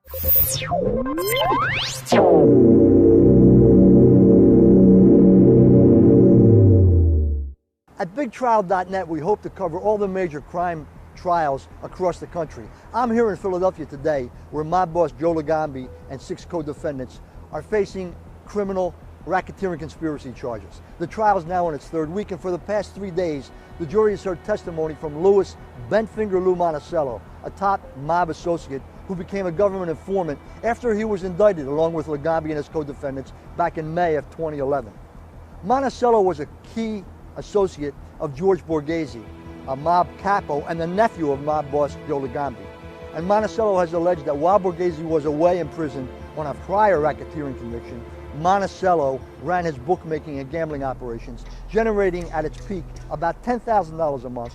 At BigTrial.net, we hope to cover all the major crime trials across the country. I'm here in Philadelphia today, where mob boss Joe Legambi and 6 co-defendants are facing criminal racketeering conspiracy charges. The trial is now in its third week, and for the past 3 days, the jury has heard testimony from Louis Bent Finger Lou Monacello, a top mob associate who became a government informant after he was indicted along with Legambi and his co-defendants back in May of 2011. Monacello was a key associate of George Borghese, a mob capo and the nephew of mob boss Joe Legambi. And Monacello has alleged that while Borghese was away in prison on a prior racketeering conviction, Monacello ran his bookmaking and gambling operations, generating at its peak about $10,000 a month.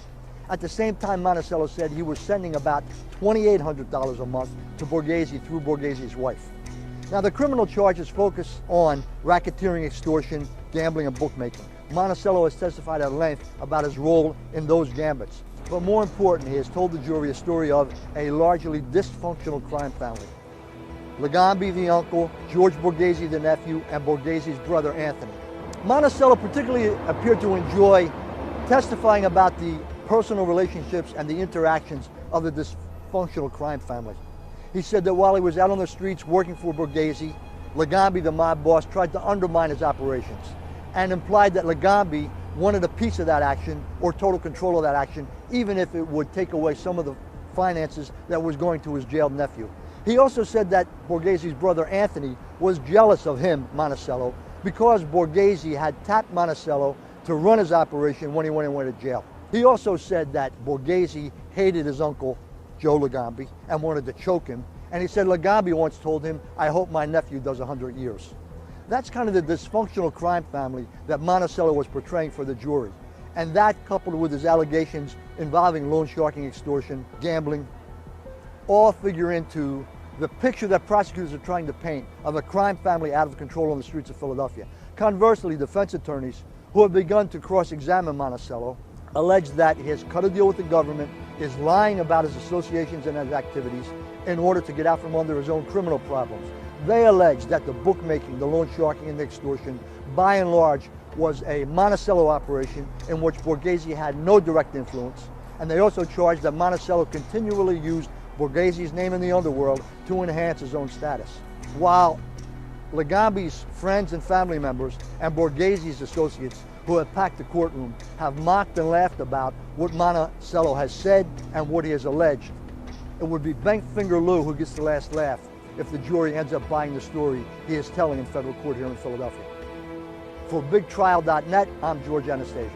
At the same time, Monacello said he was sending about $2,800 a month to Borghese through Borghese's wife. Now, the criminal charges focus on racketeering, extortion, gambling, and bookmaking. Monacello has testified at length about his role in those gambits. But more important, he has told the jury a story of a largely dysfunctional crime family. Legambi, the uncle, George Borghese, the nephew, and Borghese's brother, Anthony. Monacello particularly appeared to enjoy testifying about the personal relationships and the interactions of the dysfunctional crime family. He said that while he was out on the streets working for Borghese, Legambi, the mob boss, tried to undermine his operations, and implied that Legambi wanted a piece of that action or total control of that action, even if it would take away some of the finances that was going to his jailed nephew. He also said that Borghese's brother Anthony was jealous of him, Monacello, because Borghese had tapped Monacello to run his operation when he went to jail. He also said that Borghese hated his uncle, Joe Legambi, and wanted to choke him. And he said Legambi once told him, "I hope my nephew does 100 years." That's kind of the dysfunctional crime family that Monacello was portraying for the jury. And that, coupled with his allegations involving loan sharking, extortion, gambling, all figure into the picture that prosecutors are trying to paint of a crime family out of control on the streets of Philadelphia. Conversely, defense attorneys who have begun to cross-examine Monacello allege that he has cut a deal with the government, is lying about his associations and his activities in order to get out from under his own criminal problems. They allege that the bookmaking, the loan sharking, and the extortion, by and large, was a Monacello operation in which Borghese had no direct influence. And they also charge that Monacello continually used Borghese's name in the underworld to enhance his own status. While Legambi's friends and family members and Borghese's associates who have packed the courtroom have mocked and laughed about what Monacello has said and what he has alleged, it would be Bent Finger Lou who gets the last laugh if the jury ends up buying the story he is telling in federal court here in Philadelphia. For BigTrial.net, I'm George Anastasia.